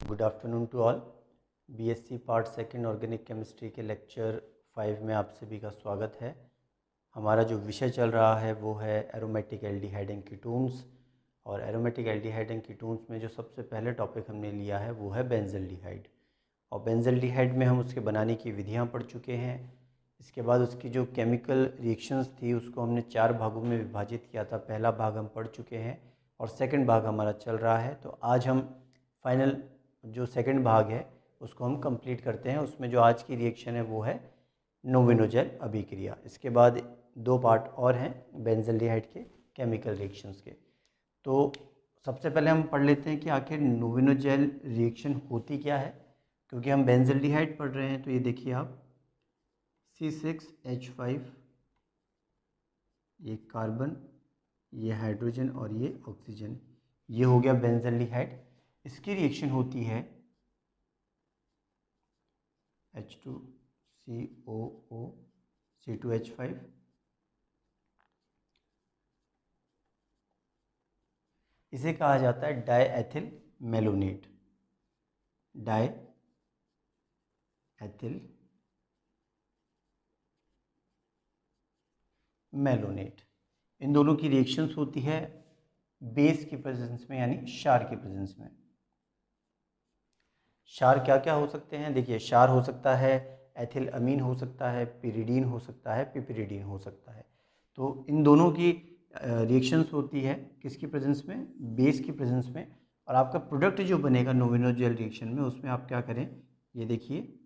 Good afternoon to all. BSc part second organic chemistry के lecture 5 में आप सभी का स्वागत है। हमारा जो विषय चल रहा है वो है एरोमेटिक एल्डिहाइड एंड कीटोन्स। और एरोमेटिक एल्डिहाइड एंड कीटोन्स में जो सबसे पहले टॉपिक हमने लिया है वो है बेंजल्डिहाइड। और बेंजल्डिहाइड में हम उसके बनाने की विधियाँ पढ़ चुके हैं। इसके बाद उसकी जो केमिकल रिएक्शंस थी उसको हमने 4 भागों में विभाजित किया था। पहला भाग हम पढ़ चुके हैं और सेकंड भाग हमारा चल रहा है। तो आज हम फाइनल जो सेकंड भाग है उसको हम कंप्लीट करते हैं। उसमें जो आज की रिएक्शन है वो है नोविनोजेल अभिक्रिया। इसके बाद 2 पार्ट और हैं बेंजल्डिहाइड के केमिकल रिएक्शंस के। तो सबसे पहले हम पढ़ लेते हैं कि आखिर नोविनोजेल रिएक्शन होती क्या है, क्योंकि हम बेंजल्डिहाइड पढ़ रहे हैं। तो ये देखिए आप C6H5, ये कार्बन, ये हाइड्रोजन और ये ऑक्सीजन, ये हो गया बेंजल्डिहाइड। इसकी रिएक्शन होती है H2COO C2H5, इसे कहा जाता है डाईएथिल मेलोनेट। Diethyl malonate. इन दोनों की रिएक्शंस होती है बेस की प्रेजेंस में, यानी क्षार की प्रेजेंस में। क्षार क्या क्या हो सकते हैं? देखिए, क्षार हो सकता है एथिल अमीन, हो सकता है पिरिडीन, हो सकता है पिपरिडीन, हो सकता है। तो इन दोनों की रिएक्शंस होती है किसकी प्रेजेंस में? बेस की प्रेजेंस में। और आपका प्रोडक्ट जो बनेगा नोविनोजेल रिएक्शन में, उसमें आप क्या करें, ये देखिए,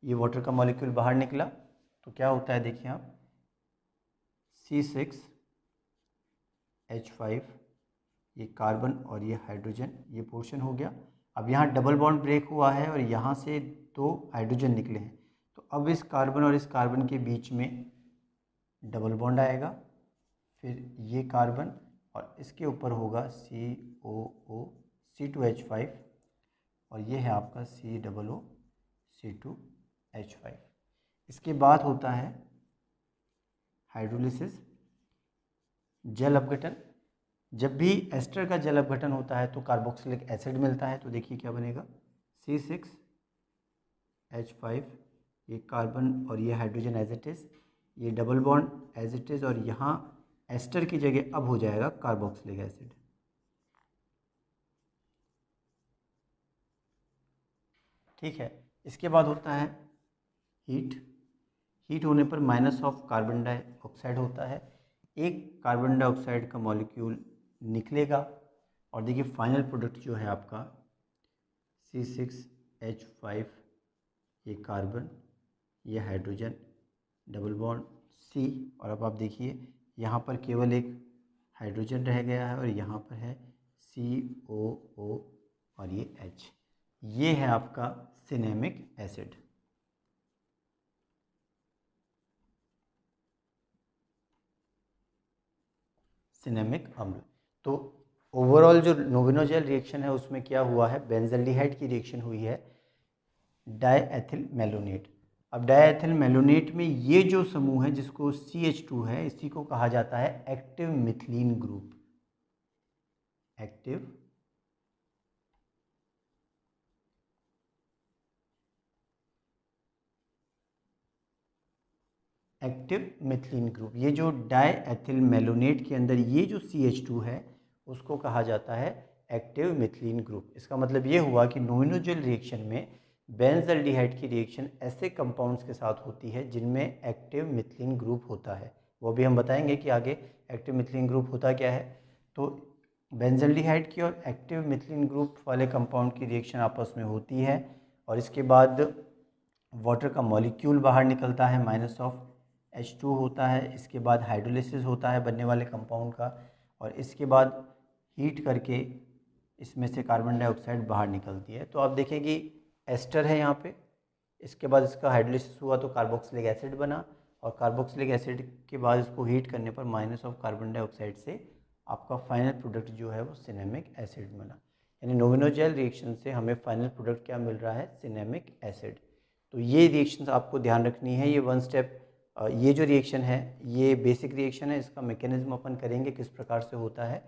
ये वाटर का मॉलिक्यूल बाहर निकला तो क्या होता है, देखिए आप, C6H5, ये कार्बन और ये हाइड्रोजन, ये पोर्शन हो गया। अब यहाँ डबल बॉन्ड ब्रेक हुआ है और यहाँ से 2 हाइड्रोजन निकले हैं। तो अब इस कार्बन और इस कार्बन के बीच में डबल बॉन्ड आएगा, फिर ये कार्बन और इसके ऊपर होगा COO C2H5 और ये है आपका COO C2H5। इसके बाद होता है हाइड्रोलिसिस, जल अपघटन। जब भी एस्टर का जल अपघटन होता है तो कार्बोक्सिलिक एसिड मिलता है। तो देखिए क्या बनेगा, C6H5, ये कार्बन और ये हाइड्रोजन एज इट इज़, ये double bond as it is, और यहाँ एस्टर की जगह अब हो जाएगा कार्बोक्सिलिक एसिड। ठीक है। इसके बाद होता है हीट। हीट होने पर माइनस ऑफ कार्बन डाइऑक्साइड होता है, एक कार्बन डाइऑक्साइड का मॉलिक्यूल निकलेगा और देखिए फाइनल प्रोडक्ट जो है आपका C6H5, ये कार्बन, ये हाइड्रोजन, डबल बॉन्ड C, और अब आप देखिए यहाँ पर केवल एक हाइड्रोजन रह गया है और यहाँ पर है COO और ये H। ये है आपका सिनेमिक एसिड। सिनेमिक अम्ल। तो ओवरऑल जो नोविनोजेल रिएक्शन है उसमें क्या हुआ है, बेंजल्डिहाइड की रिएक्शन हुई है डाईएथिल मेलोनेट। अब डाईएथिल मेलोनेट में ये जो समूह है जिसको CH2 है, इसी को कहा जाता है active methylene group. Active methylene group. ये जो डाईएथिल मेलोनेट के अंदर ये जो CH2 है उसको कहा जाता है एक्टिव मिथिलीन ग्रुप। इसका मतलब ये हुआ कि नोविनोजेल रिएक्शन में बेंजल्डिहाइड की रिएक्शन ऐसे कंपाउंड्स के साथ होती है जिनमें एक्टिव मिथिलीन ग्रुप होता है। वो भी हम बताएंगे कि आगे एक्टिव मिथिलीन ग्रुप होता क्या है। तो बेंजल्डिहाइड की और एक्टिव मिथिलीन ग्रुप वाले कंपाउंड की रिएक्शन आपस में होती है और इसके बाद वाटर का मॉलिक्यूल बाहर निकलता है, माइनस ऑफ H2 होता है। इसके बाद हाइड्रोलिसिस होता है बनने वाले कंपाउंड का, और इसके बाद हीट करके इसमें से कार्बन डाइऑक्साइड बाहर निकलती है। तो आप देखें कि एस्टर है यहाँ पे, इसके बाद इसका हाइड्रोलिसिस हुआ तो कार्बोक्सिलिक एसिड बना, और कार्बोक्सिलिक एसिड के बाद इसको हीट करने पर माइनस ऑफ कार्बन डाइऑक्साइड से आपका फाइनल प्रोडक्ट जो है वो सिनेमिक एसिड बना। यानी नोविनोजेल रिएक्शन से हमें फाइनल प्रोडक्ट क्या मिल रहा है, सिनेमिक एसिड। तो ये रिएक्शंस आपको ध्यान रखनी है। ये 1 स्टेप, ये जो रिएक्शन है ये बेसिक रिएक्शन है, इसका मैकेनिज्म अपन करेंगे किस प्रकार से होता है।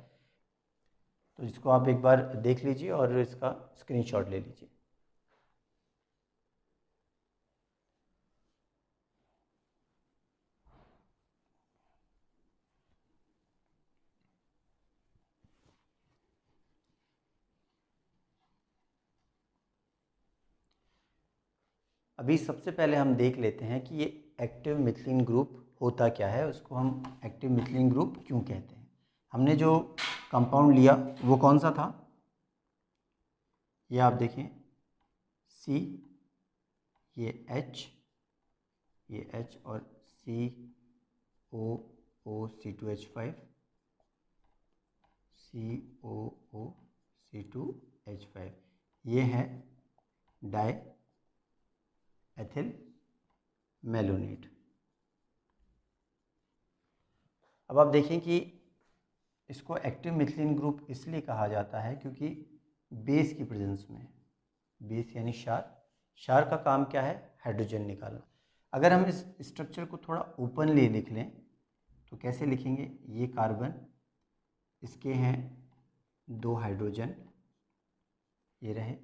तो इसको आप एक बार देख लीजिए और इसका स्क्रीनशॉट ले लीजिए। अभी सबसे पहले हम देख लेते हैं कि ये एक्टिव मिथिलीन ग्रुप होता क्या है, उसको हम एक्टिव मिथिलीन ग्रुप क्यों कहते हैं। हमने जो कंपाउंड लिया वो कौन सा था, ये आप देखें, C, ये H, ये H और COO C2H5, COO C2H5, ये है डाई एथिल मेलोनेट। अब आप देखें कि इसको एक्टिव मिथिलीन ग्रुप इसलिए कहा जाता है क्योंकि बेस की प्रेजेंस में, बेस यानी क्षार का काम क्या है, हाइड्रोजन निकालना। अगर हम इस स्ट्रक्चर को थोड़ा ओपनली लिख लें तो कैसे लिखेंगे, ये कार्बन, इसके हैं 2 हाइड्रोजन, ये रहे,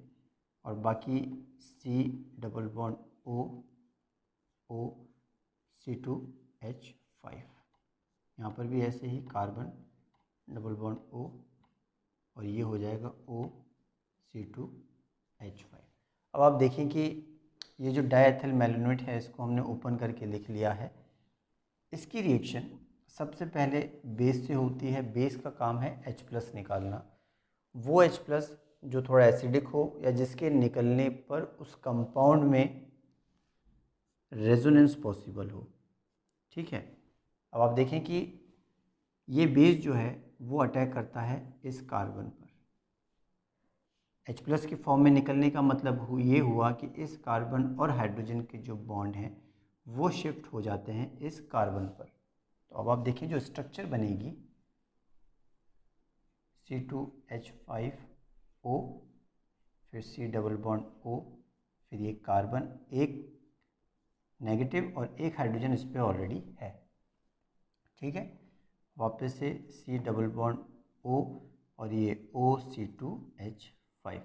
और बाकी C double bond O C2H5, यहाँ पर भी ऐसे ही कार्बन डबल बॉन्ड O और ये हो जाएगा O C2H5। अब आप देखें कि ये जो डाईएथिल मेलोनेट है इसको हमने ओपन करके लिख लिया है। इसकी रिएक्शन सबसे पहले बेस से होती है। बेस का काम है H+ निकालना। वो H+ जो थोड़ा एसिडिक हो या जिसके निकलने पर उस कंपाउंड में रेजोनेंस पॉसिबल हो, ठीक है। अब आप देखें कि ये बेस जो है वो अटैक करता है इस कार्बन पर। H+ की फॉर्म में निकलने का मतलब ये हुआ कि इस कार्बन और हाइड्रोजन के जो बॉन्ड हैं वो शिफ्ट हो जाते हैं इस कार्बन पर। तो अब आप देखें जो स्ट्रक्चर बनेगी, C2H5O, फिर C डबल बॉन्ड O, फिर ये कार्बन, एक नेगेटिव और एक हाइड्रोजन इस पर ऑलरेडी है, ठीक है। वापस से C डबल बॉन्ड O और ये OC2H5,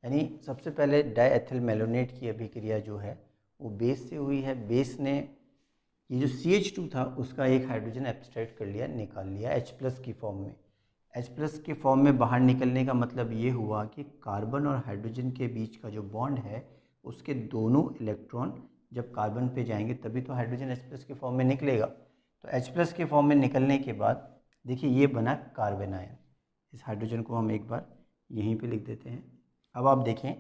यानी सबसे पहले डाईएथिल मेलोनेट की अभिक्रिया जो है वो बेस से हुई है। बेस ने ये जो CH2 था उसका एक हाइड्रोजन एब्स्ट्रैक्ट कर लिया, निकाल लिया H+ की फॉर्म में। H+ की फॉर्म में बाहर निकलने का मतलब ये हुआ कि कार्बन और हाइड्रोजन के बीच का जो बॉन्ड है उसके दोनों इलेक्ट्रॉन जब कार्बन पे जाएंगे तभी तो हाइड्रोजन H+ की फॉर्म में निकलेगा। तो H+ के फॉर्म में निकलने के बाद देखिए ये बना कार्बन आयन। इस हाइड्रोजन को हम एक बार यहीं पे लिख देते हैं। अब आप देखें,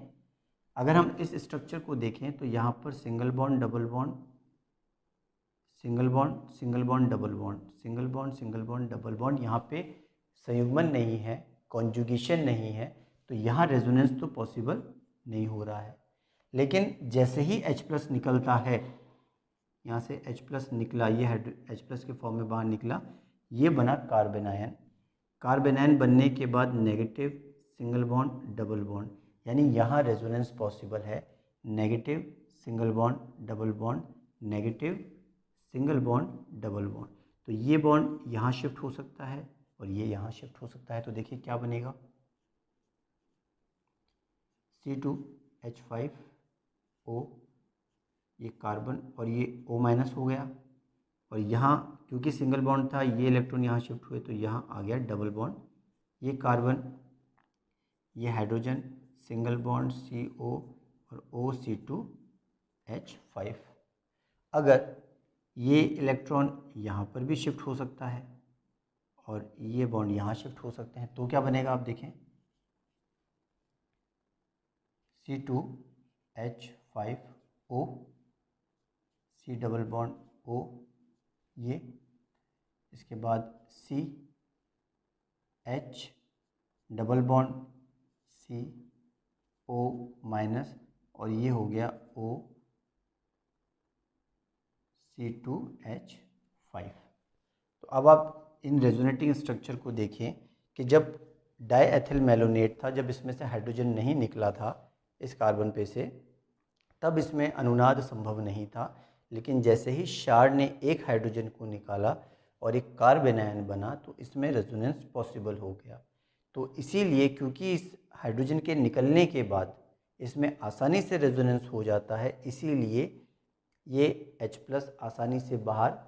अगर हम इस स्ट्रक्चर को देखें तो यहाँ पर single bond double bond, single bond single bond double bond, single bond single bond double bond, यहाँ पे संयुग्मन नहीं है, कॉन्जुगेशन नहीं है, तो यहाँ रेजोनेंस तो पॉसिबल नहीं हो रहा है। लेकिन जैसे ही H+ निकलता है, यहाँ से H+ निकला, ये H+ के फॉर्म में बाहर निकला, ये बना कार्बन आयन। कार्बन आयन बनने के बाद negative single bond double bond, यानी यहाँ रेजोनेंस पॉसिबल है। Negative single bond double bond, negative single bond double bond, तो ये बॉन्ड यहाँ शिफ्ट हो सकता है और ये यहाँ शिफ्ट हो सकता है। तो देखिए क्या बनेगा, C2H5O, ये कार्बन और ये O- हो गया, और यहाँ क्योंकि सिंगल बॉन्ड था ये इलेक्ट्रॉन यहाँ शिफ्ट हुए तो यहाँ आ गया डबल बॉन्ड, ये कार्बन, ये हाइड्रोजन, सिंगल बॉन्ड CO और OC2H5। अगर ये इलेक्ट्रॉन यहाँ पर भी शिफ्ट हो सकता है और ये बॉन्ड यहाँ शिफ्ट हो सकते हैं, तो क्या बनेगा आप देखें, C2H5O, C double bond O, ये, इसके बाद CH डबल बॉन्ड CO- और ये हो गया OC2H5। तो अब आप इन रेजोनेटिंग स्ट्रक्चर को देखें कि जब डाईएथिल मेलोनेट था, जब इसमें से हाइड्रोजन नहीं निकला था इस कार्बन पे से, तब इसमें अनुनाद संभव नहीं था। लेकिन जैसे ही क्षार ने एक हाइड्रोजन को निकाला और एक कार्बन आयन बना तो इसमें रेजोनेंस पॉसिबल हो गया। तो इसीलिए क्योंकि इस हाइड्रोजन के निकलने के बाद इसमें आसानी से रेजोनेंस हो जाता है, इसीलिए ये H+ आसानी से बाहर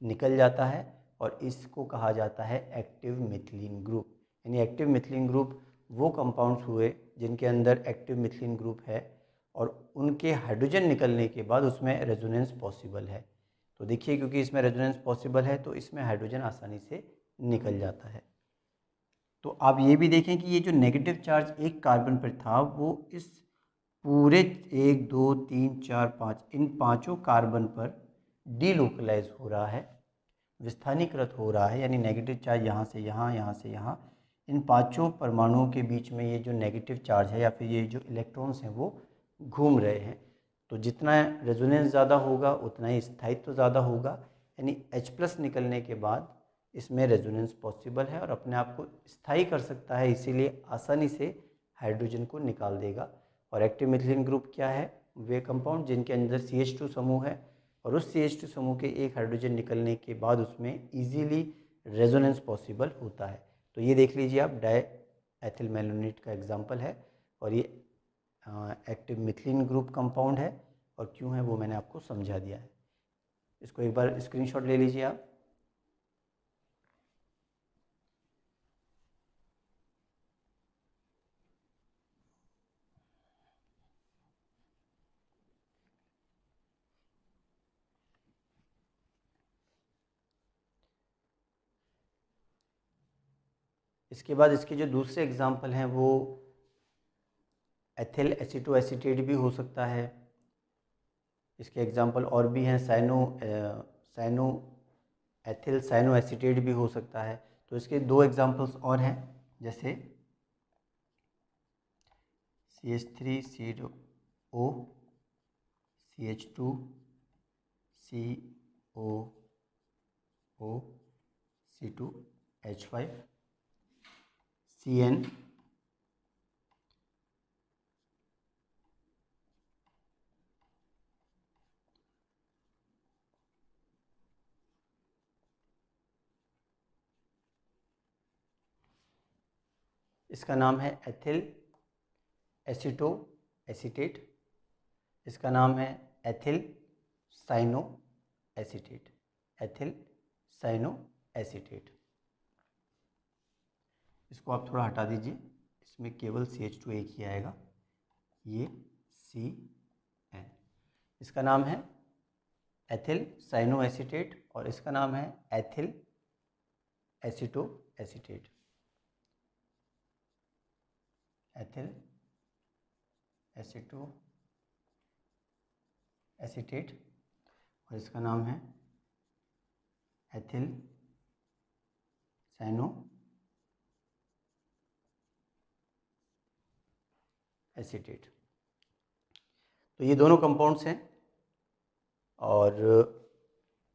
निकल जाता है और इसको कहा जाता है एक्टिव मिथिलीन ग्रुप। यानी एक्टिव मिथिलीन ग्रुप वो कंपाउंड्स हुए जिनके अंदर एक्टिव मिथिलीन ग्रुप है और उनके हाइड्रोजन निकलने के बाद उसमें रेजोनेंस पॉसिबल है। तो देखिए क्योंकि इसमें रेजोनेंस पॉसिबल है तो इसमें हाइड्रोजन आसानी से निकल जाता है। तो आप ये भी देखें कि ये जो नेगेटिव चार्ज एक कार्बन पर था वो इस पूरे 1 2 3 4 5 इन पांचों कार्बन पर डीलोकलाइज हो रहा है, विस्थानीकृत हो रहा है। यानी नेगेटिव चार्ज यहाँ से यहाँ, यहाँ से यहाँ, इन पांचों परमाणुओं के बीच में ये जो नेगेटिव चार्ज है या फिर ये जो इलेक्ट्रॉन्स हैं वो घूम रहे हैं। तो जितना रेजोनेंस ज़्यादा होगा उतना ही स्थायित्व ज़्यादा होगा। यानी H+ निकलने के बाद इसमें रेजोनेंस पॉसिबल है और अपने आप को स्थायी कर सकता है, इसीलिए आसानी से हाइड्रोजन को निकाल देगा। और एक्टिव मिथिलीन ग्रुप क्या है? वे कंपाउंड जिनके अंदर CH2 समूह है और उस CH2 समूह के एक हाइड्रोजन निकलने के बाद उसमें इजीली रेजोनेंस पॉसिबल होता है। तो ये देख लीजिए आप, डाई एथिल मैलोनेट का एग्जांपल है और ये एक्टिव मिथिलीन ग्रुप कंपाउंड है और क्यों है वो मैंने आपको समझा दिया है। इसको एक बार स्क्रीनशॉट ले लीजिए आप। इसके बाद इसके जो दूसरे एग्जाम्पल हैं वो एथिल एसीटोएसीटेट भी हो सकता है। इसके एग्जाम्पल और भी हैं, साइनो एथिल साइनो एसीटेट भी हो सकता है। तो इसके दो एग्जाम्पल्स और हैं, जैसे CH3CO CH2 COO C2H5 CN इसका नाम है एथिल एसीटो एसीटेट, इसका नाम है ethyl cyano acetate, ethyl cyano acetate. इसको आप थोड़ा हटा दीजिए, इसमें केवल CH2 एक ही आएगा, ये CN। इसका नाम है एथिल साइनो एसीटेट और इसका नाम है ethyl aceto acetate, ethyl aceto acetate और इसका नाम है एथिल साइनो एसीटेट। तो ये दोनों कंपाउंड्स हैं और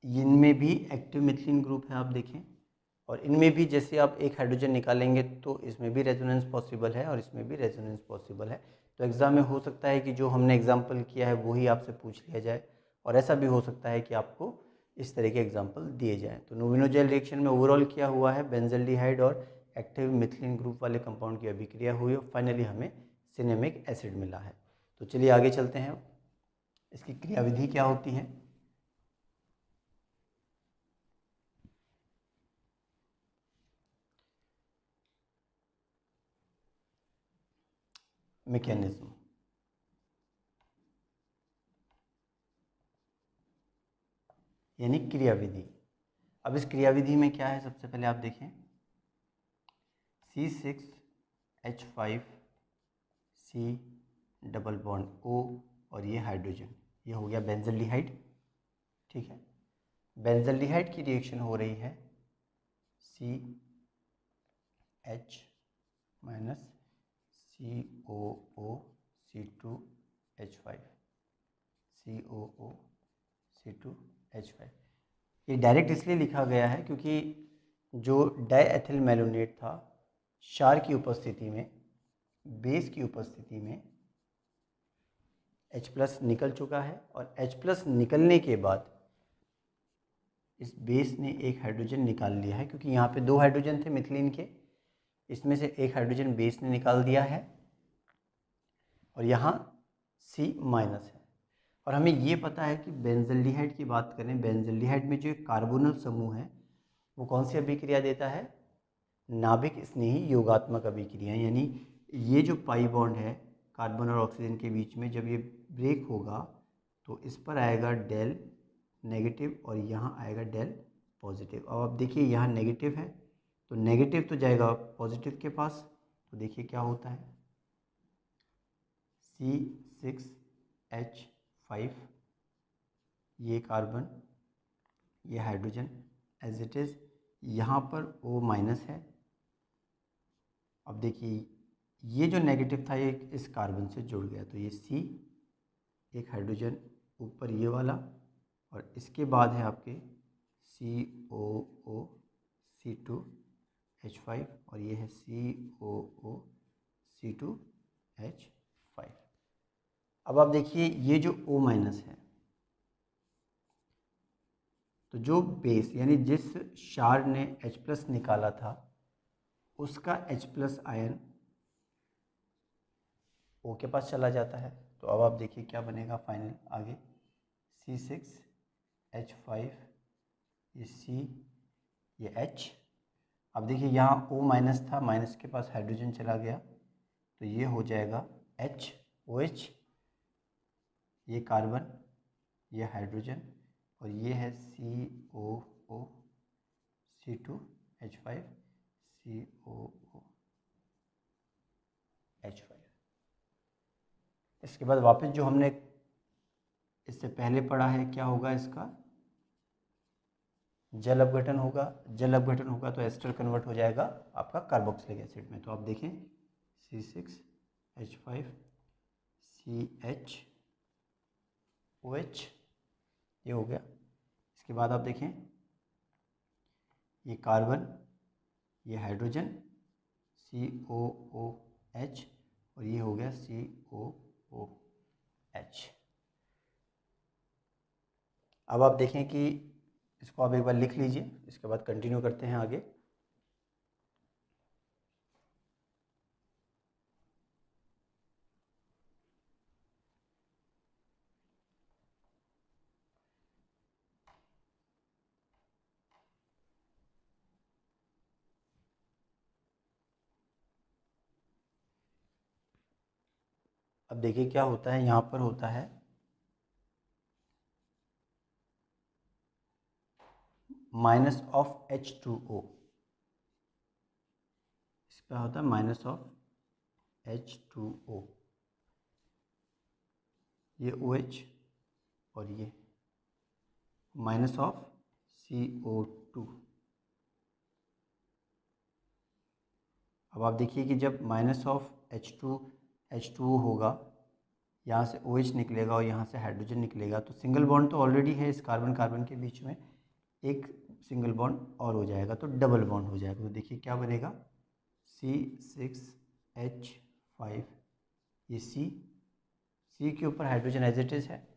इनमें भी एक्टिव मिथिलीन ग्रुप है, आप देखें। और इनमें भी जैसे आप एक हाइड्रोजन निकालेंगे तो इसमें भी रेजोनेंस पॉसिबल है और इसमें भी रेजोनेंस पॉसिबल है। तो एग्ज़ाम में हो सकता है कि जो हमने एग्जाम्पल किया है वही आपसे पूछ लिया जाए और ऐसा भी हो सकता है कि आपको इस तरह के एग्जाम्पल दिए जाएँ। तो नोविनोजेल रिएक्शन में ओवरऑल क्या हुआ है, बेंजल्डिहाइड और एक्टिव मिथिलीन ग्रुप वाले कंपाउंड की अभिक्रिया हुई और फाइनली हमें सिनेमिक एसिड मिला है। तो चलिए आगे चलते हैं, इसकी क्रियाविधि क्या होती है। मैकेनिज्म, यानी क्रियाविधि। अब इस क्रियाविधि में क्या है, सबसे पहले आप देखें C6H5C डबल बॉन्ड O और ये हाइड्रोजन, ये हो गया बेंजल्डिहाइड। ठीक है, बेंजल्डिहाइड की रिएक्शन हो रही है CH minus COO C2H5 COO C2H5। ये डायरेक्ट इसलिए लिखा गया है क्योंकि जो डाईएथिल मैलोनेट था, क्षार की उपस्थिति में, बेस की उपस्थिति में H+ निकल चुका है और H+ निकलने के बाद इस बेस ने एक हाइड्रोजन निकाल लिया है, क्योंकि यहाँ पे दो हाइड्रोजन थे मिथिलीन के, इसमें से एक हाइड्रोजन बेस ने निकाल दिया है और यहाँ C माइनस है। और हमें ये पता है कि बेंजल्डिहाइड की बात करें, बेंजल्डिहाइड में जो कार्बोनल समूह है वो कौन सी अभिक्रिया देता है? नाभिक स्नेही योगात्मक अभिक्रिया। यानी ये जो पाई बॉन्ड है कार्बन और ऑक्सीजन के बीच में, जब ये ब्रेक होगा तो इस पर आएगा डेल नेगेटिव और यहाँ आएगा डेल पॉजिटिव। अब आप देखिए यहाँ नेगेटिव है तो नेगेटिव तो जाएगा पॉजिटिव के पास, तो देखिए क्या होता है, C6H5, ये कार्बन ये हाइड्रोजन एज इट इज़, यहाँ पर O माइनस है। अब देखिए ये जो नेगेटिव था ये इस कार्बन से जुड़ गया, तो ये C, एक हाइड्रोजन ऊपर ये वाला, और इसके बाद है आपके COO C2H5 और ये है COO C2H5। अब आप देखिए ये जो O माइनस है, तो जो बेस यानी जिस क्षार ने H प्लस निकाला था उसका H प्लस आयन O के पास चला जाता है। तो अब आप देखिए क्या बनेगा फाइनल आगे, C6H5, ये C, ये H। अब देखिए यहाँ O माइनस था, माइनस के पास हाइड्रोजन चला गया तो ये हो जाएगा HOH, ये कार्बन ये हाइड्रोजन और ये है COO C2H5 COOH5। इसके बाद वापस जो हमने इससे पहले पढ़ा है क्या होगा, इसका जल अपघटन होगा। जल अपघटन होगा तो एस्टर कन्वर्ट हो जाएगा आपका कार्बोक्सिलिक एसिड में। तो आप देखें C6H5 CHOH, ये हो गया। इसके बाद आप देखें ये कार्बन ये हाइड्रोजन COOH और ये हो गया COOH। अब आप देखें कि इसको आप एक बार लिख लीजिए, इसके बाद कंटिन्यू करते हैं आगे। अब देखिए क्या होता है, यहाँ पर होता है माइनस ऑफ H2O, इस पर होता है माइनस ऑफ H2O, ये OH और ये माइनस ऑफ CO2। अब आप देखिए कि जब माइनस ऑफ H2O होगा, यहाँ से OH निकलेगा और यहाँ से हाइड्रोजन निकलेगा, तो सिंगल बॉन्ड तो ऑलरेडी है इस कार्बन कार्बन के बीच में, एक सिंगल बॉन्ड और हो जाएगा तो डबल बॉन्ड हो जाएगा। तो देखिए क्या बनेगा, C6H5, ये C के ऊपर हाइड्रोजन एज इट इज़ है,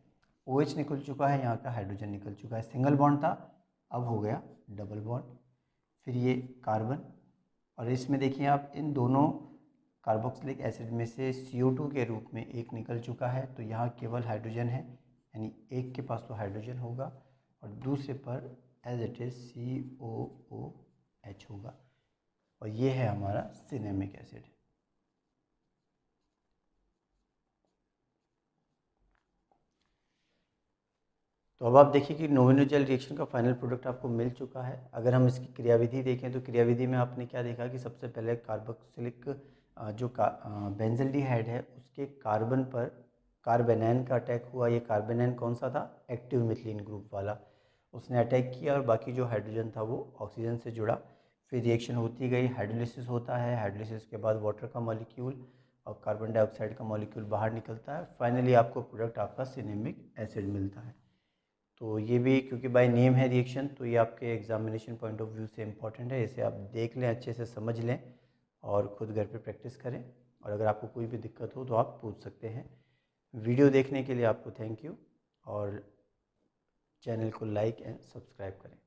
OH निकल चुका है, यहाँ का हाइड्रोजन निकल चुका है, सिंगल बॉन्ड था अब हो गया डबल बॉन्ड। फिर ये कार्बन, और इसमें देखिए आप इन दोनों कार्बोक्सिलिक एसिड में से CO2 के रूप में एक निकल चुका है, तो यहाँ केवल हाइड्रोजन है, यानी एक के पास तो हाइड्रोजन होगा और दूसरे पर एज इट इज़ COOH होगा, और ये है हमारा सिनेमिक एसिड। तो अब आप देखिए कि नोवेनोजेल रिएक्शन का फाइनल प्रोडक्ट आपको मिल चुका है। अगर हम इसकी क्रियाविधि देखें तो क्रियाविधि में आपने क्या देखा कि सबसे पहले कार्बोक्सिलिक जो बेंजल्डिहाइड है उसके कार्बन पर कार्बेनैन का अटैक हुआ। ये कार्बेनैन कौन सा था, एक्टिव मिथिलीन ग्रुप वाला, उसने अटैक किया और बाकी जो हाइड्रोजन था वो ऑक्सीजन से जुड़ा। फिर रिएक्शन होती गई, हाइड्रोलिसिस होता है, हाइड्रोलिसिस के बाद वाटर का मॉलिक्यूल और कार्बन डाइऑक्साइड का मॉलिक्यूल बाहर निकलता है, फाइनली आपको प्रोडक्ट आपका सिनेमिक एसिड मिलता है। तो ये भी क्योंकि बाय नेम है रिएक्शन, तो ये आपके एग्जामिनेशन पॉइंट ऑफ व्यू से इम्पॉर्टेंट है, इसे आप देख लें, अच्छे से समझ लें और ख़ुद घर पे प्रैक्टिस करें। और अगर आपको कोई भी दिक्कत हो तो आप पूछ सकते हैं। वीडियो देखने के लिए आपको थैंक यू, और चैनल को लाइक एंड सब्सक्राइब करें।